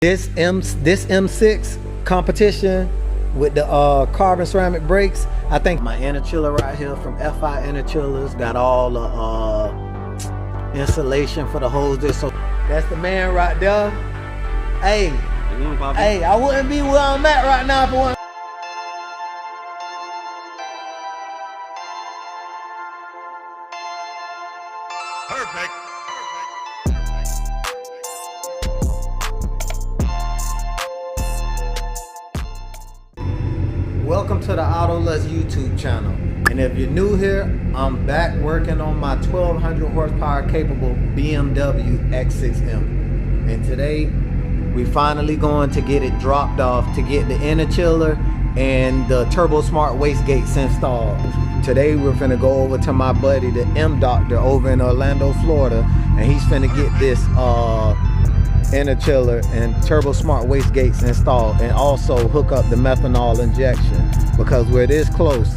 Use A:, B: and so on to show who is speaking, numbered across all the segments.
A: This M6 competition with the carbon ceramic brakes, I think my Interchiller right here from FI Interchillers got all the insulation for the hoses. So that's the man right there. Hey, I wouldn't be where I'm at right now if it wasn't.
B: Perfect.
A: Welcome to the Autolust YouTube channel. And if you're new here, I'm back working on my 1200 horsepower capable BMW X6M. And today, we finally going to get it dropped off to get the Interchiller and the Turbo Smart wastegates installed. Today we're finna go over to my buddy, the M Doctor over in Orlando, Florida, and he's finna get this Interchiller and Turbo Smart wastegates installed, and also hook up the methanol injection, because we're this close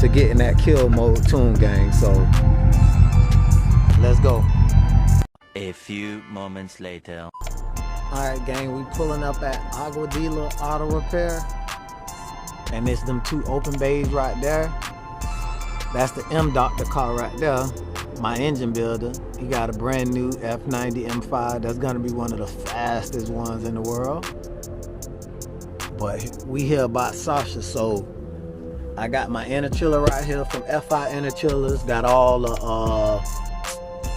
A: to getting that kill mode tune, gang. So let's go.
C: A few moments later.
A: Alright, gang, we pulling up at Aguadilla Auto Repair, and it's them two open bays right there. That's the M Doctor car right there, my engine builder. He got a brand new F90 M5 that's gonna be one of the fastest ones in the world. But we hear about Sasha, so I got my Interchiller right here from FI Interchillers. Got all the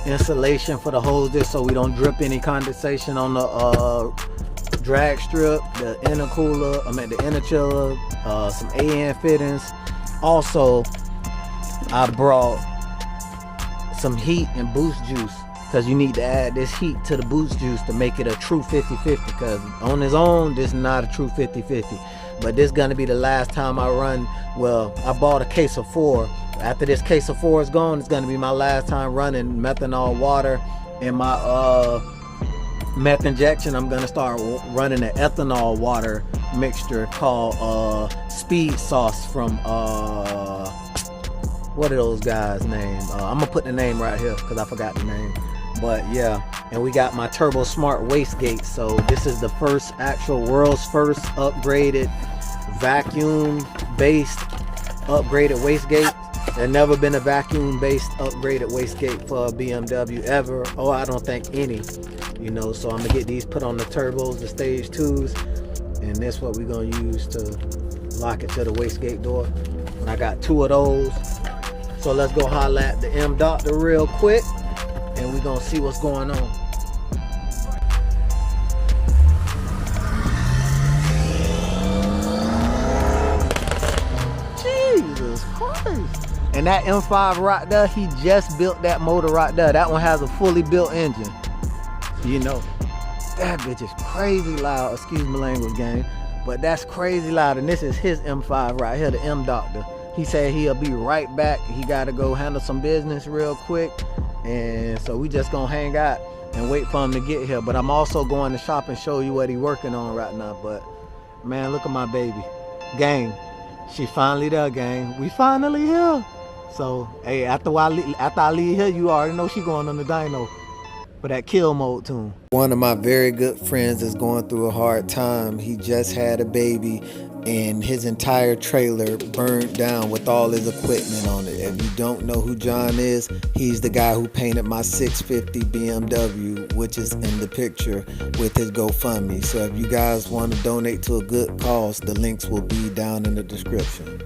A: insulation for the hoses so we don't drip any condensation on the drag strip, the intercooler, the Interchiller, some AN fittings. Also, I brought some heat and boost juice, because you need to add this heat to the boost juice to make it a true 50-50, because on its own this is not a true 50-50. But this is gonna be the last time I run. Well, I bought a case of 4. After this case of 4 is gone, it's gonna be my last time running methanol water in my meth injection. I'm gonna start running an ethanol water mixture called Speed Sauce from what are those guys' names? I'm gonna put the name right here because I forgot the name. But yeah, and we got my Turbo Smart wastegate. So this is the first actual world's first upgraded vacuum-based upgraded wastegate. There's never been a vacuum-based upgraded wastegate for a BMW ever. Oh, I don't think any. You know, so I'm gonna get these put on the turbos, the stage 2s, and that's what we're gonna use to lock it to the wastegate door. And I got 2 of those. So let's go holler at the M Doctor real quick, and we're gonna see what's going on. Jesus Christ. And that M5 right there, he just built that motor right there. That one has a fully built engine. You know, that bitch is crazy loud. Excuse my language, gang. But that's crazy loud. And this is his M5 right here, the M Doctor. He said he'll be right back. He got to go handle some business real quick. And so we just going to hang out and wait for him to get here. But I'm also going to shop and show you what he's working on right now. But, man, look at my baby. Gang, she finally there, gang. We finally here. So, hey, after I leave here, you already know she going on the dyno for that kill mode tune. One of my very good friends is going through a hard time. He just had a baby, and his entire trailer burned down with all his equipment on it. If you don't know who John is, he's the guy who painted my 650 BMW, which is in the picture with his GoFundMe. So if you guys want to donate to a good cause, the links will be down in the description.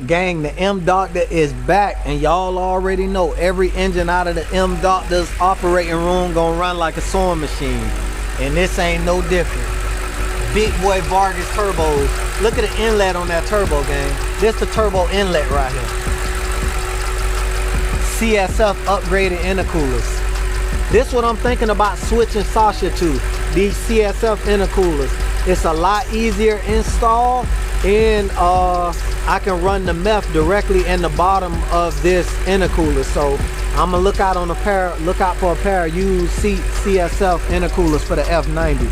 A: Gang, the M Doctor is back, and y'all already know every engine out of the M Doctor's operating room gonna run like a sewing machine, and this ain't no different. Big boy Vargas turbos. Look at the inlet on that turbo, gang. This the turbo inlet right here. CSF upgraded intercoolers. This what I'm thinking about switching Sasha to. These CSF intercoolers. It's a lot easier install, and I can run the meth directly in the bottom of this intercooler. So I'm gonna look out for a pair of used CSF intercoolers for the F90.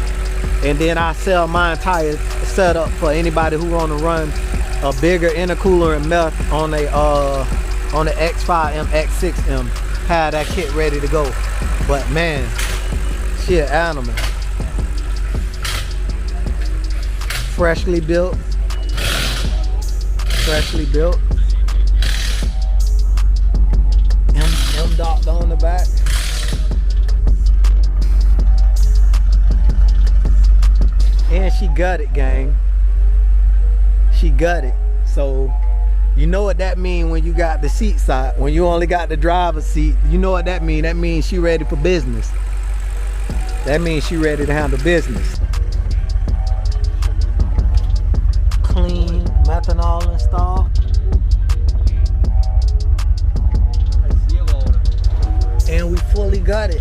A: And then I sell my entire setup for anybody who want to run a bigger intercooler and meth on the X5M, X6M. Have that kit ready to go. But man, She an animal. Freshly built. Freshly built. M doctor on the back. And she gutted, gang. She gutted. So you know what that mean when you got the seat side, when you only got the driver's seat. You know what that mean? That means she ready for business. That means she ready to handle business. Clean methanol installed. And we fully gutted.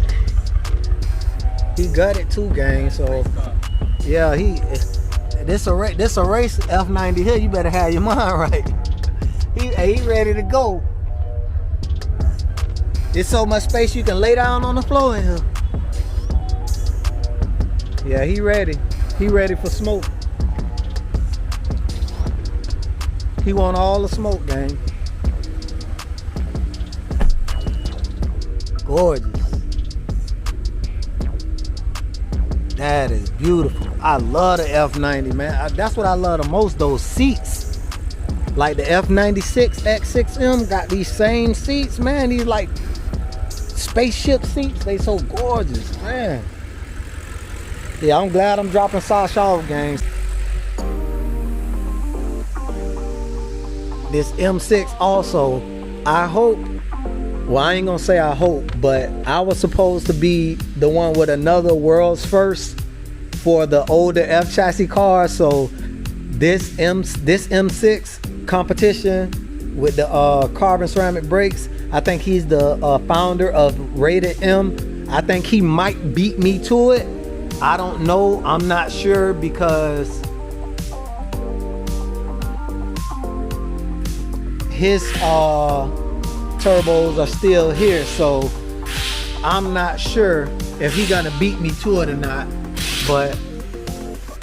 A: He gutted too, gang. So yeah, this a race F90 here. You better have your mind right. He ready to go. There's so much space you can lay down on the floor in here. Yeah, he ready. He ready for smoke. He want all the smoke, gang. Gorgeous. That is beautiful. I love the F90, man. That's what I love the most, those seats. Like the F96 X6M got these same seats, man. These like spaceship seats. They so gorgeous, man. Yeah, I'm glad I'm dropping Sasha off, gang. This M6 also, I hope, well, I ain't gonna say I hope, but I was supposed to be the one with another world's first for the older F chassis cars. So this M6 competition with the carbon ceramic brakes, I think he's the founder of Rated M. I think he might beat me to it. I don't know, I'm not sure, because his turbos are still here, so I'm not sure if he's gonna beat me to it or not. But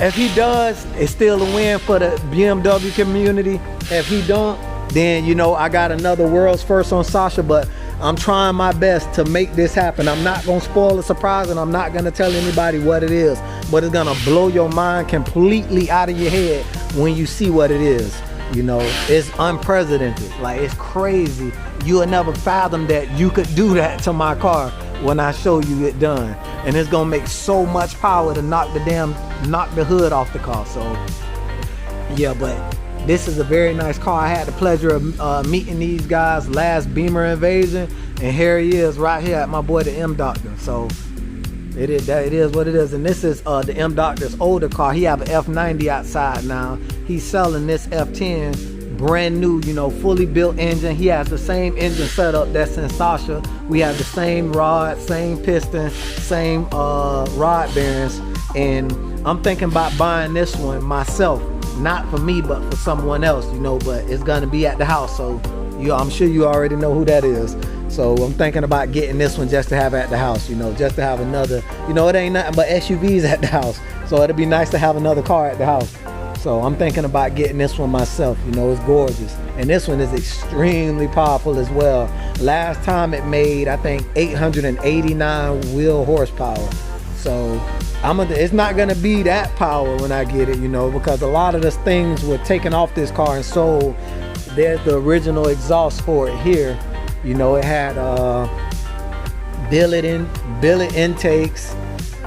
A: if he does, it's still a win for the BMW community. If he don't, then you know I got another world's first on Sasha, but I'm trying my best to make this happen. I'm not gonna spoil the surprise, and I'm not gonna tell anybody what it is, but it's gonna blow your mind completely out of your head when you see what it is. You know, it's unprecedented. Like, it's crazy. You would never fathom that you could do that to my car when I show you it done. And it's gonna make so much power to knock the hood off the car. So yeah, but this is a very nice car. I had the pleasure of meeting these guys last Beamer Invasion, and here he is right here at my boy the M Doctor. So it is what it is. And this is the M Doctor's older car. He have an F90 outside now. He's selling this F10 brand new, you know, fully built engine. He has the same engine setup that's in Sasha. We have the same rod, same piston, same rod bearings. And I'm thinking about buying this one myself. Not for me, but for someone else, you know, but it's gonna be at the house. So I'm sure you already know who that is. So I'm thinking about getting this one just to have at the house, you know, just to have another, you know, it ain't nothing but SUVs at the house. So it'd be nice to have another car at the house. So I'm thinking about getting this one myself. You know, it's gorgeous. And this one is extremely powerful as well. Last time it made, I think, 889 wheel horsepower. So it's not gonna be that power when I get it, you know, because a lot of the things were taken off this car and sold. There's the original exhaust for it here. You know, it had billet intakes,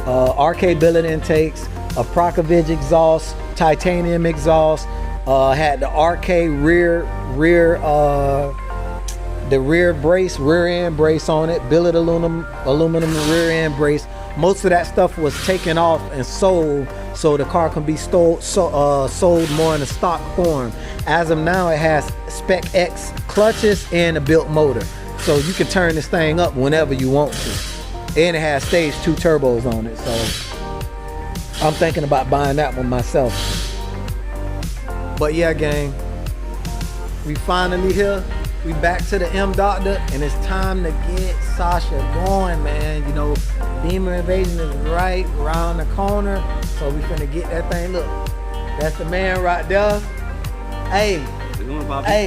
A: RK billet intakes, a Prokovich exhaust, titanium exhaust, had the RK the rear end brace on it, billet aluminum rear end brace. Most of that stuff was taken off and sold, so the car can be sold more in a stock form. As of now, it has Spec X clutches and a built motor, so you can turn this thing up whenever you want to. And it has stage 2 turbos on it, so I'm thinking about buying that one myself. But yeah, gang, we finally here. We back to the M Doctor, and it's time to get Sasha going, man. You know, Beamer Invasion is right around the corner, so we finna get that thing. Look, that's the man right there. Hey,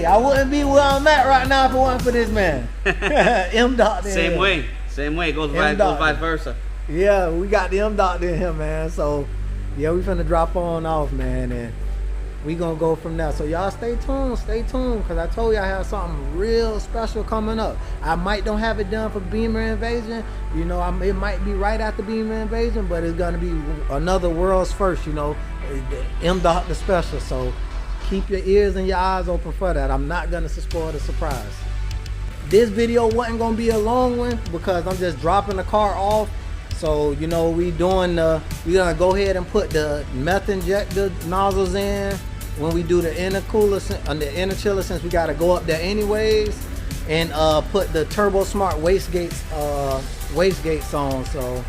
A: I wouldn't be where I'm at right now if it wasn't for this man. M Doctor.
D: Same way. It goes vice versa.
A: Yeah, we got the M Doctor in here, man. So, yeah, we finna drop on off, man, and we gonna go from there. So y'all stay tuned, cause I told you I have something real special coming up. I might don't have it done for Beamer Invasion, you know. It might be right after Beamer Invasion, but it's gonna be another world's first, you know, the M Doctor special. So keep your ears and your eyes open for that. I'm not gonna spoil the surprise. This video wasn't gonna be a long one because I'm just dropping the car off. So, you know, we gonna go ahead and put the meth injector nozzles in when we do the interchiller, since we gotta go up there anyways, and put the Turbo Smart wastegates on. So,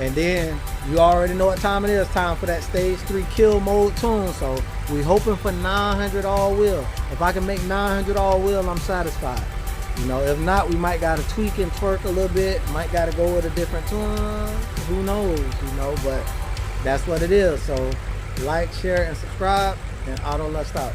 A: and then you already know what time it is. Time for that stage 3 kill mode tune. So we hoping for 900 all wheel. If I can make 900 all wheel, I'm satisfied. You know, if not, we might gotta tweak and twerk a little bit. Might gotta go with a different tune. Who knows, you know, but that's what it is. So like, share, and subscribe, and Auto Lust out.